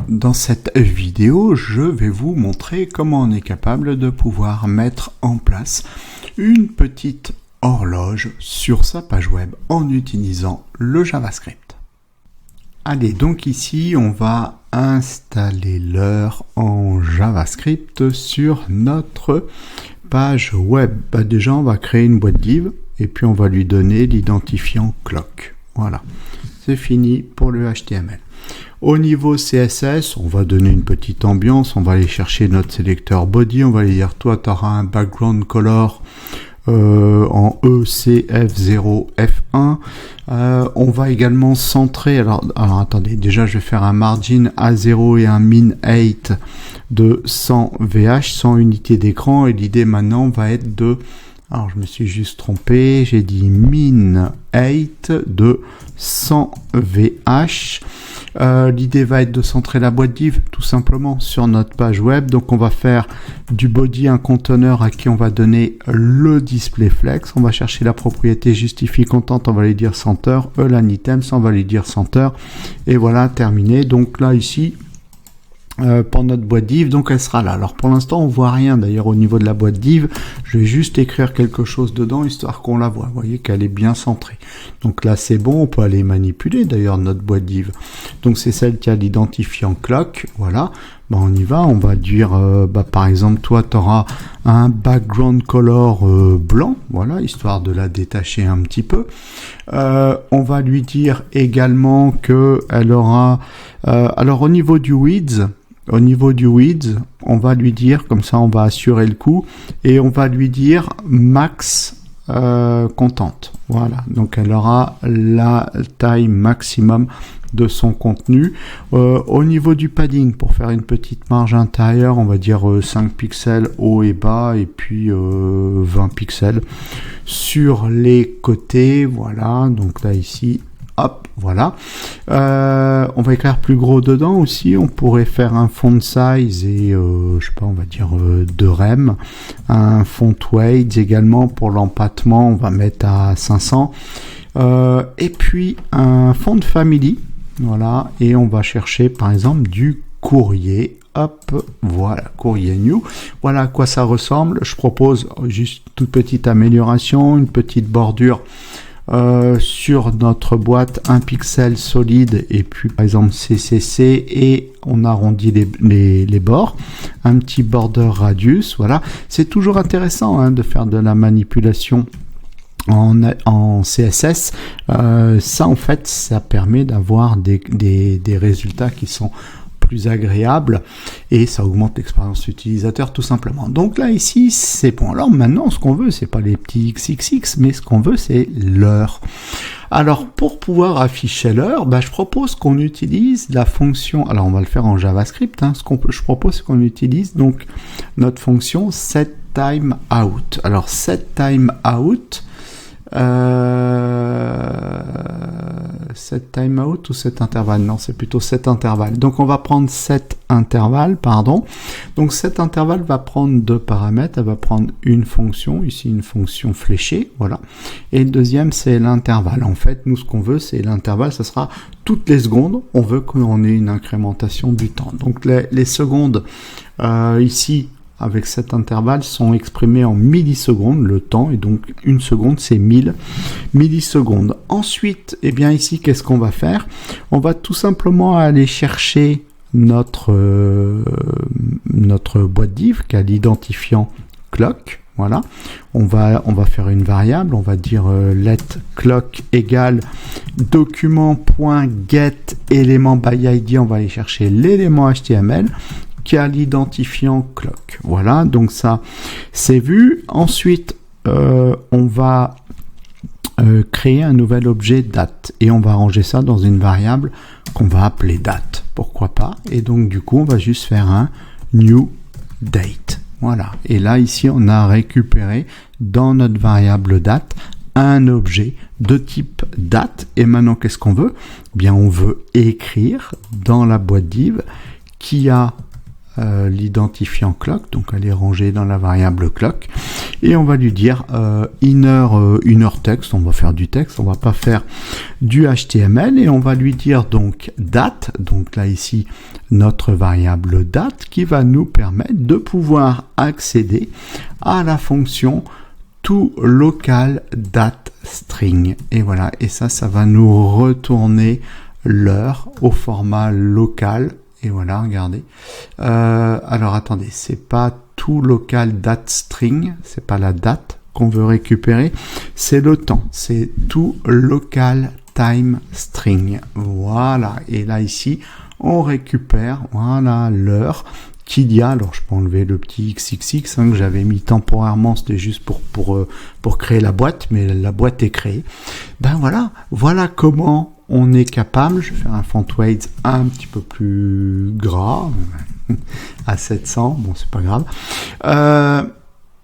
Dans cette vidéo, je vais vous montrer comment on est capable de pouvoir mettre en place une petite horloge sur sa page web en utilisant le JavaScript. Allez, donc ici, on va installer l'heure en JavaScript sur notre page web. Déjà, on va créer une boîte div et puis on va lui donner l'identifiant clock. Voilà, c'est fini pour le HTML. Au niveau CSS, on va donner une petite ambiance, on va aller chercher notre sélecteur body, on va lui dire toi tu auras un background color en ECF0F1. On va également centrer, alors attendez, déjà je vais faire un margin A0 et un min 8 de 100 VH, 100 unités d'écran, et l'idée maintenant va être de, alors je me suis juste trompé, j'ai dit min 8 de 100 VH. L'idée va être de centrer la boîte div tout simplement sur notre page web. Donc on va faire du body un conteneur à qui on va donner le display flex. On va chercher la propriété justifie content, on va lui dire center, line items, on va lui dire center, et voilà, terminé. Donc là ici pour notre boîte div, donc elle sera là. Alors pour l'instant on voit rien d'ailleurs au niveau de la boîte div, je vais juste écrire quelque chose dedans histoire qu'on la voit. Vous voyez qu'elle est bien centrée, donc là c'est bon, on peut aller manipuler d'ailleurs notre boîte div. Donc c'est celle qui a l'identifiant clock. Voilà, on y va, on va dire par exemple toi tu auras un background color blanc, voilà, histoire de la détacher un petit peu. On va lui dire également que elle aura alors au niveau du width, on va lui dire, comme ça on va assurer le coup, et on va lui dire max content. Voilà, donc elle aura la taille maximum de son contenu. Au niveau du padding, pour faire une petite marge intérieure, on va dire 5 pixels haut et bas, et puis 20 pixels sur les côtés. Voilà, donc là ici, hop, voilà. On va écrire plus gros dedans aussi. On pourrait faire un font size et je sais pas, on va dire 2 rem. Un font weight également pour l'empattement, on va mettre à 500. Et puis un font family. Voilà, et on va chercher par exemple du courrier. Hop, voilà, courrier new. Voilà à quoi ça ressemble. Je propose juste toute petite amélioration, une petite bordure sur notre boîte, un pixel solide et puis par exemple CCC, et on arrondit les bords, un petit border radius. Voilà, c'est toujours intéressant de faire de la manipulation en CSS. Ça en fait ça permet d'avoir des résultats qui sont plus agréables et ça augmente l'expérience utilisateur tout simplement. Donc là ici c'est bon. Alors maintenant ce qu'on veut c'est pas les petits XXX, mais ce qu'on veut c'est l'heure. Alors pour pouvoir afficher l'heure, je propose qu'on utilise la fonction, alors on va le faire en JavaScript, je propose qu'on utilise donc notre fonction setTimeout. Alors setTimeout, set timeout ou set intervalle, non c'est plutôt set intervalle. Donc on va prendre set intervalle, pardon. Donc cet intervalle va prendre deux paramètres, elle va prendre une fonction, ici une fonction fléchée, voilà, et le deuxième c'est l'intervalle. En fait nous ce qu'on veut c'est l'intervalle, ça sera toutes les secondes, on veut qu'on ait une incrémentation du temps. Donc les secondes ici avec cet intervalle sont exprimés en millisecondes, le temps, et donc une seconde c'est 1000 millisecondes. Ensuite, ici qu'est-ce qu'on va faire? On va tout simplement aller chercher notre boîte div qui a l'identifiant clock. Voilà, on va faire une variable, on va dire let clock égale document.get élément by id, on va aller chercher l'élément HTML qui a l'identifiant clock. Voilà, donc ça c'est vu. Ensuite on va créer un nouvel objet date et on va ranger ça dans une variable qu'on va appeler date, pourquoi pas, et donc du coup on va juste faire un new date. Voilà, et là ici on a récupéré dans notre variable date un objet de type date, et maintenant qu'est-ce qu'on veut? On veut écrire dans la boîte div qui a l'identifiant clock, donc elle est rangée dans la variable clock, et on va lui dire inner text. On va faire du texte, on va pas faire du HTML, et on va lui dire donc date, donc là ici notre variable date qui va nous permettre de pouvoir accéder à la fonction toLocalDateString, et voilà, et ça va nous retourner l'heure au format local. Et voilà, regardez. Alors attendez, c'est pas toLocalDateString, c'est pas la date qu'on veut récupérer, c'est le temps, c'est toLocalTimeString. Voilà, et là ici, on récupère, voilà, l'heure qu'il y a. Alors je peux enlever le petit XXX que j'avais mis temporairement, c'était juste pour créer la boîte, mais la boîte est créée. Ben voilà comment on est capable. Je vais faire un font weight un petit peu plus gras, à 700, bon c'est pas grave.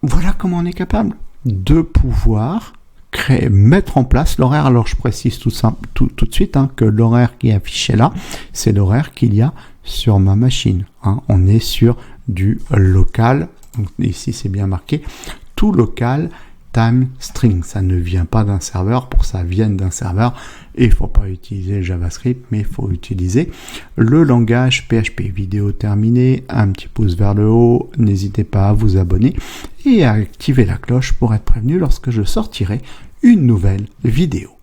Voilà comment on est capable de pouvoir mettre en place l'horaire. Alors je précise tout de suite que l'horaire qui est affiché là, c'est l'horaire qu'il y a sur ma machine. On est sur du local, donc ici c'est bien marqué toLocalTimeString. Ça ne vient pas d'un serveur, pour que ça vienne d'un serveur, et il ne faut pas utiliser JavaScript, mais il faut utiliser le langage PHP. Vidéo terminée, un petit pouce vers le haut, n'hésitez pas à vous abonner et à activer la cloche pour être prévenu lorsque je sortirai une nouvelle vidéo.